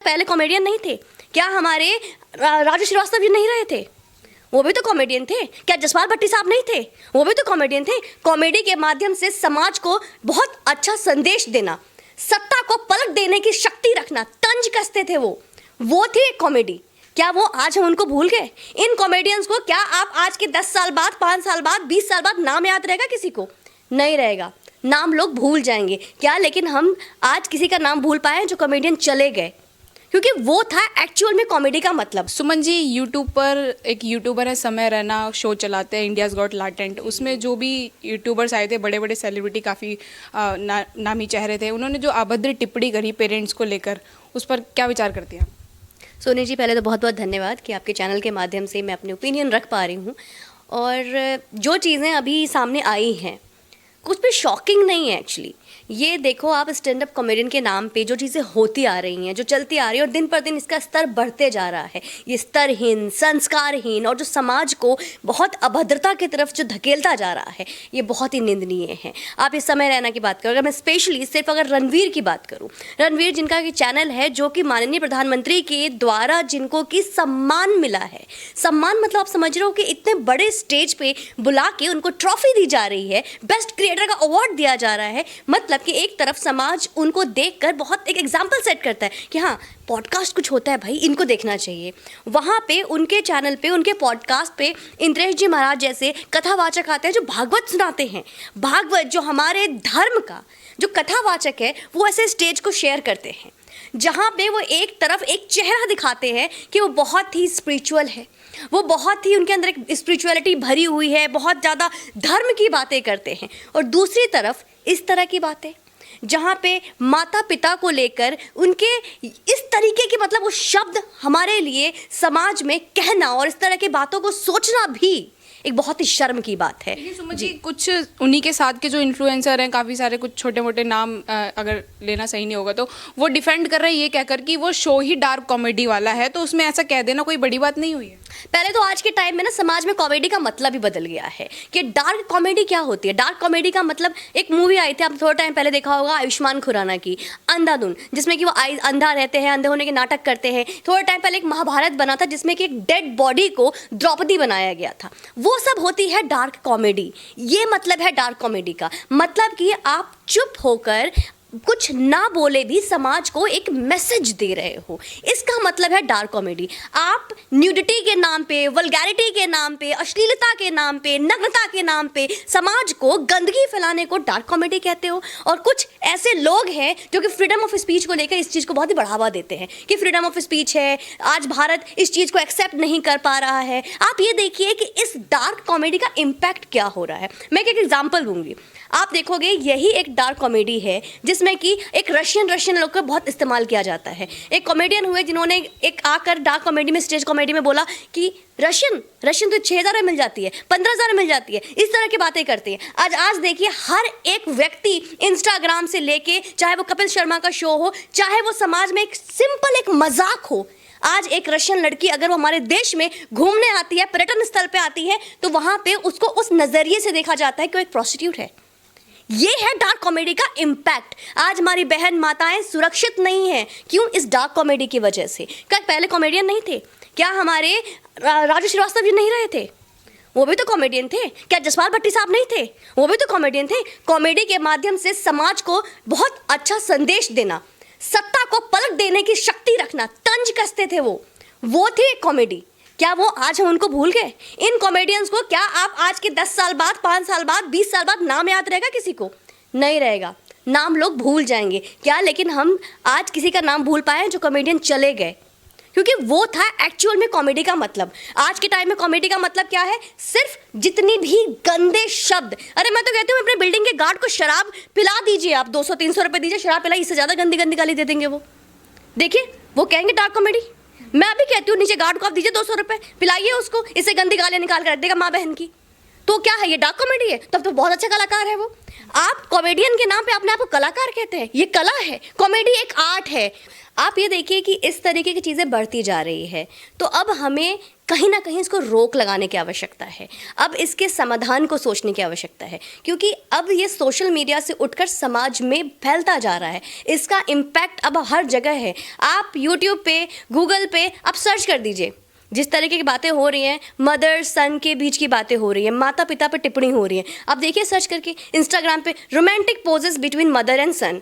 पहले कॉमेडियन नहीं थे क्या? हमारे राजू श्रीवास्तव जी नहीं रहे थे? वो भी तो कॉमेडियन थे। क्या जसपाल भट्टी साहब नहीं थे? वो भी तो कॉमेडियन थे। कॉमेडी के माध्यम से समाज को बहुत अच्छा संदेश देना, सत्ता को पलट देने की शक्ति रखना, तंज कसते थे वो थे कॉमेडी। क्या वो आज हम उनको भूल गए? इन कॉमेडियंस को क्या आप आज के 10 साल बाद, 5 साल बाद, 20 साल बाद नाम याद रहेगा किसी को? नहीं रहेगा, नाम लोग भूल जाएंगे क्या। लेकिन हम आज किसी का नाम भूल पाए जो कॉमेडियन चले गए, क्योंकि वो था एक्चुअल में कॉमेडी का मतलब। सुमन जी, यूट्यूब पर एक यूट्यूबर है समय रैना, शो चलाते हैं इंडियाज़ गॉट टैलेंट। उसमें जो भी यूट्यूबर्स आए थे, बड़े बड़े सेलिब्रिटी, काफ़ी नामी चेहरे थे, उन्होंने जो अभद्र टिप्पणी करी पेरेंट्स को लेकर, उस पर क्या विचार करती हैं? सोनी जी, पहले तो बहुत बहुत धन्यवाद कि आपके चैनल के माध्यम से मैं अपने ओपिनियन रख पा रही हूँ। और जो चीज़ें अभी सामने आई हैं कुछ भी शॉकिंग नहीं है एक्चुअली। ये देखो आप, स्टैंड अप कॉमेडियन के नाम पे जो चीज़ें होती आ रही हैं, जो चलती आ रही है, और दिन पर दिन इसका स्तर बढ़ते जा रहा है। ये स्तरहीन, संस्कारहीन और जो समाज को बहुत अभद्रता की तरफ जो धकेलता जा रहा है, ये बहुत ही निंदनीय है। आप इस समय रैना की बात करो, अगर मैं स्पेशली सिर्फ अगर रणवीर की बात करूँ, रणवीर जिनका कि चैनल है जो कि माननीय प्रधानमंत्री के द्वारा जिनको कि सम्मान मिला है। सम्मान मतलब आप समझ रहे हो कि इतने बड़े स्टेज पे बुला के उनको ट्रॉफी दी जा रही है, बेस्ट क्रिएटर का अवार्ड दिया जा रहा है। मतलब कि एक तरफ समाज उनको देखकर बहुत एक एग्जाम्पल सेट करता है कि हाँ, पॉडकास्ट कुछ होता है भाई, इनको देखना चाहिए। वहाँ पे उनके चैनल पे, उनके पॉडकास्ट पे इंद्रेश जी महाराज जैसे कथावाचक आते हैं जो भागवत सुनाते हैं। भागवत जो हमारे धर्म का जो कथावाचक है, वो ऐसे स्टेज को शेयर करते हैं जहाँ पे वो एक तरफ एक चेहरा दिखाते हैं कि वो बहुत ही स्पिरिचुअल है, वो बहुत ही उनके अंदर एक स्पिरिचुअलिटी भरी हुई है, बहुत ज़्यादा धर्म की बातें करते हैं। और दूसरी तरफ इस तरह की बातें जहाँ पे माता पिता को लेकर उनके इस तरीके के मतलब वो शब्द हमारे लिए समाज में कहना और इस तरह की बातों को सोचना भी एक बहुत ही शर्म की बात है। सुमन जी, कुछ उन्हीं के साथ के जो इन्फ्लुएंसर हैं, काफ़ी सारे कुछ छोटे मोटे नाम अगर लेना सही नहीं होगा तो वो डिफेंड कर रहे हैं ये कहकर कि वो शो ही डार्क कॉमेडी वाला है, तो उसमें ऐसा कह देना कोई बड़ी बात नहीं हुई है? पहले तो आज के टाइम में ना समाज में कॉमेडी का मतलब ही बदल गया है कि डार्क कॉमेडी क्या होती है। डार्क कॉमेडी का मतलब, एक मूवी आई थी, आप थोड़ा टाइम पहले देखा होगा, आयुष्मान खुराना की अंधाधुन, जिसमें कि वो अंधा रहते हैं, अंधे होने के नाटक करते हैं। थोड़ा टाइम पहले एक महाभारत बना था जिसमें कि एक डेड बॉडी को द्रौपदी बनाया गया था। वो सब होती है डार्क कॉमेडी। ये मतलब है डार्क कॉमेडी का मतलब कि आप चुप होकर कुछ ना बोले भी समाज को एक मैसेज दे रहे हो, इसका मतलब है डार्क कॉमेडी। आप न्यूडिटी के नाम पे, वल्गैरिटी के नाम पे, अश्लीलता के नाम पे, नग्नता के नाम पे समाज को गंदगी फैलाने को डार्क कॉमेडी कहते हो। और कुछ ऐसे लोग हैं जो कि फ्रीडम ऑफ स्पीच को लेकर इस चीज़ को बहुत ही बढ़ावा देते हैं कि फ्रीडम ऑफ स्पीच है, आज भारत इस चीज़ को एक्सेप्ट नहीं कर पा रहा है। आप ये देखिए कि इस डार्क कॉमेडी का इम्पैक्ट क्या हो रहा है। मैं एक एग्जाम्पल दूंगी, आप देखोगे यही एक डार्क कॉमेडी है जिसमें कि एक रशियन लोग का बहुत इस्तेमाल किया जाता है। एक कॉमेडियन हुए जिन्होंने एक आकर डार्क कॉमेडी में, स्टेज कॉमेडी में बोला कि रशियन तो 6,000 में मिल जाती है, 15,000 में मिल जाती है, इस तरह की बातें करती है। आज देखिए हर एक व्यक्ति इंस्टाग्राम से लेके, चाहे वो कपिल शर्मा का शो हो, चाहे वो समाज में एक सिंपल एक मजाक हो, आज एक रशियन लड़की अगर वो हमारे देश में घूमने आती है, पर्यटन स्थल पे आती है, तो वहां पे उसको उस नजरिए से देखा जाता है कि वो एक प्रोस्टिट्यूट है। ये है डार्क कॉमेडी का इम्पैक्ट। आज हमारी बहन माताएं सुरक्षित नहीं है, क्यों? इस डार्क कॉमेडी की वजह से। क्या पहले कॉमेडियन नहीं थे क्या? हमारे राजू श्रीवास्तव जी नहीं रहे थे? वो भी तो कॉमेडियन थे। क्या जसपाल भट्टी साहब नहीं थे? वो भी तो कॉमेडियन थे। कॉमेडी के माध्यम से समाज को बहुत अच्छा संदेश देना, सत्ता को पलट देने की शक्ति रखना, तंज कसते थे वो थे कॉमेडी। क्या वो आज हम उनको भूल गए? इन कॉमेडियंस को क्या आप आज के 10 साल बाद, 5 साल बाद, 20 साल बाद नाम याद रहेगा किसी को? नहीं रहेगा, नाम लोग भूल जाएंगे क्या। लेकिन हम आज किसी का नाम भूल पाए जो कॉमेडियन चले गए, क्योंकि वो था एक्चुअल में कॉमेडी का मतलब। आज के टाइम में कॉमेडी का मतलब क्या है? सिर्फ जितनी भी गंदे शब्द, अरे मैं तो कहती हूँ अपने बिल्डिंग के गार्ड को शराब पिला दीजिए, आप 200-300 रुपए दीजिए, शराब पिलाई, इससे ज़्यादा गंदी गंदी गाली दे देंगे वो। देखिए वो कहेंगे डार्क कॉमेडी। मैं भी कहती हूँ नीचे गार्ड को आप दीजिए 200 रुपए, पिलाइए उसको, इससे गंदी गालियाँ निकाल कर रख देगा माँ बहन की। तो क्या है ये? डार्क कॉमेडी है? तब तो बहुत अच्छा कलाकार है वो। आप कॉमेडियन के नाम पे अपने आप को कलाकार कहते हैं, ये कला है। कॉमेडी एक आर्ट है। आप ये देखिए कि इस तरीके की चीज़ें बढ़ती जा रही है, तो अब हमें कहीं ना कहीं इसको रोक लगाने की आवश्यकता है। अब इसके समाधान को सोचने की आवश्यकता है, क्योंकि अब ये सोशल मीडिया से उठकर समाज में फैलता जा रहा है। इसका इम्पैक्ट अब हर जगह है। आप यूट्यूब पे, गूगल पे आप सर्च कर दीजिए, जिस तरीके की बातें हो रही हैं, मदर सन के बीच की बातें हो रही हैं, माता पिता पर टिप्पणी हो रही है। आप देखिए सर्च करके इंस्टाग्राम पे romantic poses between mother and son,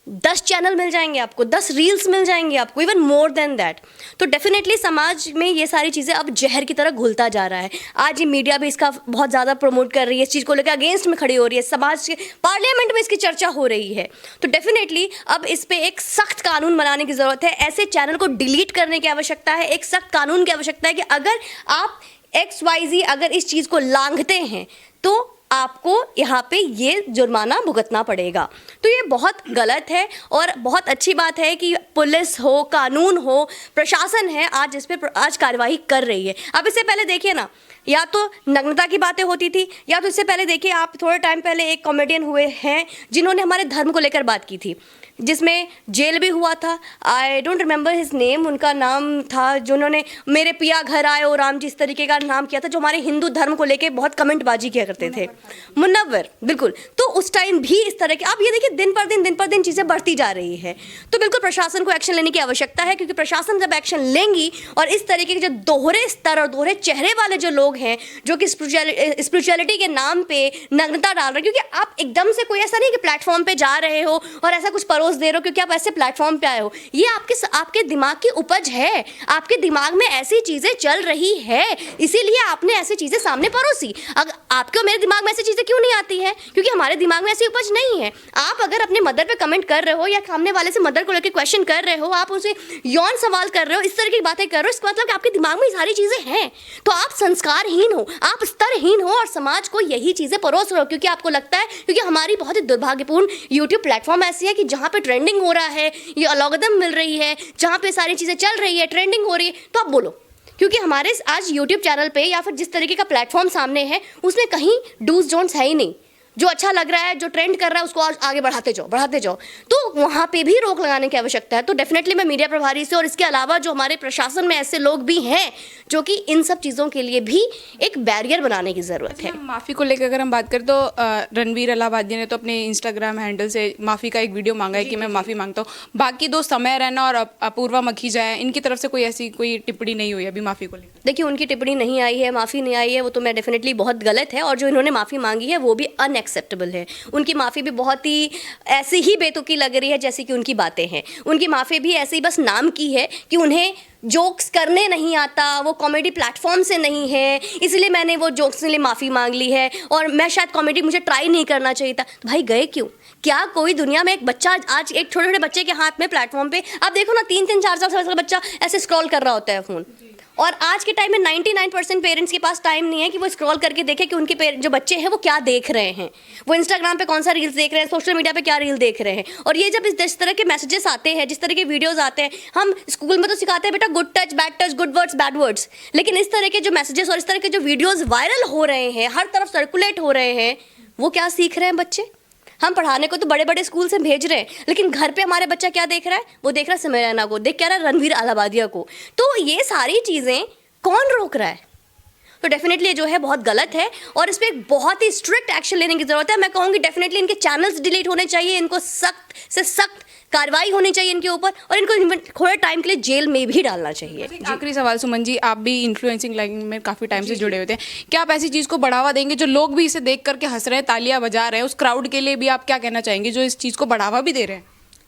10 channel मिल जाएंगे आपको, 10 रील्स मिल जाएंगे आपको, इवन मोर देन दैट। तो डेफिनेटली समाज में ये सारी चीज़ें अब जहर की तरह घुलता जा रहा है। आज ये मीडिया भी इसका बहुत ज़्यादा प्रमोट कर रही है, इस चीज़ को लेकर अगेंस्ट में खड़ी हो रही है, समाज के पार्लियामेंट में इसकी चर्चा हो रही है। तो डेफिनेटली अब इस पर एक सख्त कानून बनाने की ज़रूरत है। ऐसे चैनल को डिलीट करने की आवश्यकता है। एक सख्त कानून की आवश्यकता है कि अगर आप XYZ अगर इस चीज़ को लांघते हैं तो आपको यहाँ पे ये जुर्माना भुगतना पड़ेगा। तो ये बहुत गलत है और बहुत अच्छी बात है कि पुलिस हो, कानून हो, प्रशासन है, आज इस पे आज कार्यवाही कर रही है। अब इससे पहले देखिए ना, या तो नग्नता की बातें होती थी, या तो इससे पहले देखिए आप थोड़े टाइम पहले एक कॉमेडियन हुए हैं जिन्होंने हमारे धर्म को लेकर बात की थी, जिसमें जेल भी हुआ था। I don't remember his name, उनका नाम था, जिन्होंने मेरे पिया घर आए ओ राम जी इस तरीके का नाम किया था, जो हमारे हिंदू धर्म को लेके बहुत कमेंटबाजी किया करते थे। मुनव्वर, बिल्कुल। तो उस टाइम भी इस तरह के, आप ये देखिए दिन पर दिन चीज़ें बढ़ती जा रही है। तो बिल्कुल प्रशासन को एक्शन लेने की आवश्यकता है, क्योंकि प्रशासन जब एक्शन लेंगी और इस तरीके के जो दोहरे स्तर और दोहरे चेहरे वाले जो लोग हैं, जो कि स्पिरिचुअलिटी के नाम पे नग्नता डाल रहे हैं, क्योंकि आप एकदम से कोई ऐसा नहीं कि प्लेटफॉर्म पे जा रहे हो और ऐसा कुछ परोस दे रहे हो क्योंकि आप ऐसे प्लेटफॉर्म पे आए हो। ये आपके दिमाग की उपज है, आपके दिमाग में ऐसी चीजें चल रही है, इसीलिए आपने ऐसी चीजें सामने परोसी। अगर आपके और मेरे दिमाग में ऐसी चीजें क्यों नहीं आती है? क्योंकि हमारे दिमाग में ऐसी उपज नहीं है। आप अगर अपने मदर पे कमेंट कर रहे हो या सामने वाले से मदर को लेकर क्वेश्चन कर रहे हो, आप उनसे यौन सवाल कर रहे हो, इस तरह की बातें कर रहे हो, इसका मतलब कि आपके दिमाग में सारी चीजें हैं। तो आप संस्कारहीन हो, आप स्तरहीन हो और समाज को यही चीजें परोस रहे हो, क्योंकि आपको लगता है, क्योंकि हमारी बहुत ही दुर्भाग्यपूर्ण यूट्यूब प्लेटफॉर्म ऐसी है कि जहाँ पे ट्रेंडिंग हो रहा है, ये अलॉगरिदम मिल रही है, जहाँ पे सारी चीजें चल रही है, ट्रेंडिंग हो रही है, तो आप बोलो। क्योंकि हमारे आज यूट्यूब चैनल पे या फिर जिस तरीके का प्लेटफॉर्म सामने है, उसमें कहीं डूज डोंट्स है ही नहीं। जो अच्छा लग रहा है, जो ट्रेंड कर रहा है, उसको आगे बढ़ाते जाओ। तो वहाँ पे भी रोक लगाने की आवश्यकता है। तो डेफिनेटली मैं मीडिया प्रभारी से और इसके अलावा जो हमारे प्रशासन में ऐसे लोग भी हैं जो कि इन सब चीज़ों के लिए भी एक बैरियर बनाने की ज़रूरत है। माफ़ी को लेकर अगर हम बात करें तो रणवीर अलाहाबादी ने तो अपने इंस्टाग्राम हैंडल से माफ़ी का एक वीडियो मांगा है कि मैं माफ़ी मांगता हूँ। बाकी दो समय रैना और अपूर्वा मखीजा है, इनकी तरफ से कोई टिप्पणी नहीं हुई अभी माफ़ी को लेकर। देखिए, उनकी टिप्पणी नहीं आई है, माफ़ी नहीं आई है, वो तो मैं डेफिनेटली बहुत गलत है। और जो इन्होंने माफ़ी मांगी है वो भी अनएक्सेप्टेबल है। उनकी माफ़ी भी बहुत ही ऐसी ही बेतुकी लग रही है जैसी कि उनकी बातें हैं। उनकी माफ़ी भी ऐसे ही बस नाम की है कि उन्हें जोक्स करने नहीं आता, वो कॉमेडी प्लेटफॉर्म से नहीं है, इसलिए मैंने वो जोक्स के लिए माफ़ी मांग ली है, और मैं शायद कॉमेडी मुझे ट्राई नहीं करना चाहिए था। तो भाई गए क्यों? क्या कोई दुनिया में एक बच्चा, आज एक छोटे छोटे बच्चे के हाथ में प्लेटफॉर्म पे आप देखो ना, 3-3, 4-4 साल का बच्चा ऐसे स्क्रॉल कर रहा होता है फ़ोन। और आज के टाइम में 99% पेरेंट्स के पास टाइम नहीं है कि वो स्क्रॉल करके देखें कि उनके जो बच्चे हैं वो क्या देख रहे हैं, वो इंस्टाग्राम पे कौन सा रील्स देख रहे हैं, सोशल मीडिया पे क्या रील देख रहे हैं। और ये जब जिस तरह के मैसेजेस आते हैं, जिस तरह के वीडियोस आते हैं, हम स्कूल में तो सिखाते हैं बेटा good touch, bad touch, good words, bad words, लेकिन इस तरह के जो मैसेजेस और इस तरह के जो वीडियोज़ वायरल हो रहे हैं, हर तरफ सर्कुलेट हो रहे हैं, वो क्या सीख रहे हैं बच्चे? हम पढ़ाने को तो बड़े बड़े स्कूल से भेज रहे हैं, लेकिन घर पे हमारे बच्चा क्या देख रहा है? वो देख रहा है समय रैना को, देख क्या रहा है रणवीर अलाहाबादिया को। तो ये सारी चीज़ें कौन रोक रहा है? तो डेफिनेटली जो है बहुत गलत है और इस पर एक बहुत ही स्ट्रिक्ट एक्शन लेने की ज़रूरत है। मैं कहूँगी डेफिनेटली इनके चैनल्स डिलीट होने चाहिए, इनको सख्त से सख्त कार्रवाई होनी चाहिए इनके ऊपर, और इनको थोड़े टाइम के लिए जेल में भी डालना चाहिए। आखिरी सवाल सुमन जी, आप भी इन्फ्लुएंसिंग लाइन में काफ़ी टाइम से जुड़े हुए थे, क्या आप ऐसी चीज़ को बढ़ावा देंगे? जो लोग भी इसे देख करके हंस रहे हैं, तालियां बजा रहे हैं, उस क्राउड के लिए भी आप क्या कहना चाहेंगे जो इस चीज़ को बढ़ावा भी दे रहे हैं?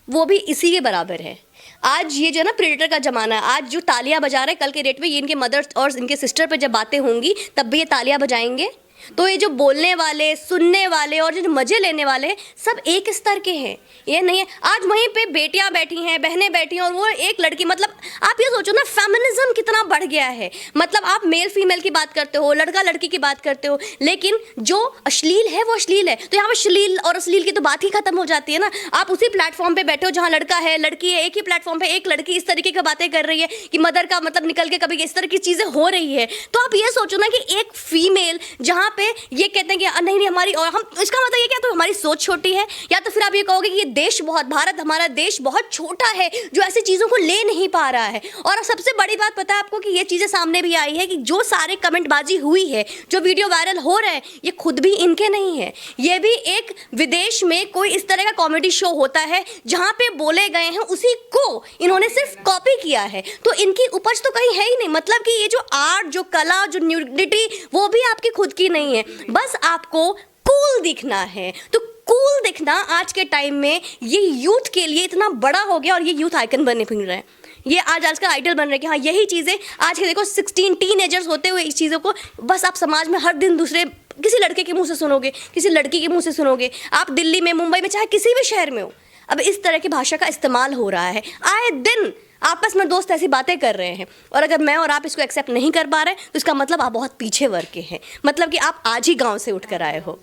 वो भी इसी के बराबर है। आज ये जो है ना प्रेडेटर का ज़माना है, आज जो तालियां बजा रहे हैं, कल के डेट में ये इनके मदर और इनके सिस्टर पे जब बातें होंगी तब भी ये तालियां बजाएंगे। तो ये जो बोलने वाले, सुनने वाले और जो मज़े लेने वाले सब एक स्तर के हैं, ये नहीं है। आज वहीं पे बेटियां बैठी हैं, बहनें बैठी हैं, और वो एक लड़की, मतलब आप ये सोचो ना फेमिनिज्म कितना बढ़ गया है। मतलब आप मेल फीमेल की बात करते हो, लड़का लड़की की बात करते हो, लेकिन जो अश्लील है वो अश्लील है। तो यहाँ पर अश्लील और अश्लील की तो बात ही खत्म हो जाती है ना। आप उसी प्लेटफॉर्म पे बैठे हो जहाँ लड़का है, लड़की है, एक ही प्लेटफॉर्म पे एक लड़की इस तरीके की बातें कर रही है कि मदर का मतलब निकल के कभी इस तरह की चीज़ें हो रही है। तो आप ये सोचो ना कि एक फीमेल जहाँ जहाँ पे ये कहते हैं कि नहीं नहीं हमारी, और हम इसका मतलब ये क्या, तो हमारी सोच छोटी है, या तो फिर आप ये कहोगे कि ये देश बहुत, भारत हमारा देश बहुत छोटा है जो ऐसी चीज़ों को ले नहीं पा रहा है। और सबसे बड़ी बात पता है आपको कि ये चीज़ें सामने भी आई है कि जो सारे कमेंटबाजी हुई है, जो वीडियो वायरल हो रहे हैं, ये खुद भी इनके नहीं है, ये भी एक विदेश में कोई इस तरह का कॉमेडी शो होता है जहाँ पे बोले गए हैं उसी को इन्होंने सिर्फ कॉपी किया है। तो इनकी उपज तो कहीं है ही नहीं, मतलब कि ये जो आर्ट, जो कला, जो न्यूडिटी, वो भी आपकी खुद की नहीं है, बस आपको कूल दिखना है। तो कूल दिखना आज के टाइम में ये यूथ के लिए इतना बड़ा हो गया, और ये यूथ आइकन बनने फिर रहे हैं, ये आज का आइडल बन रहे हैं कि हाँ यही चीज़ें आज के देखो 16 टीनेजर्स होते हुए इस चीज़ों को बस आप समाज में हर दिन दूसरे किसी लड़के के मुंह से सुनोगे, किसी लड़की के मुंह से सुनोगे, आप दिल्ली में, मुंबई में, चाहे किसी भी शहर में हो, अब इस तरह की भाषा का इस्तेमाल हो रहा है। आए दिन आपस में दोस्त ऐसी बातें कर रहे हैं, और अगर मैं और आप इसको एक्सेप्ट नहीं कर पा रहे तो इसका मतलब आप बहुत पीछे वर्ग के हैं, मतलब कि आप आज ही गांव से उठ कर आए हो।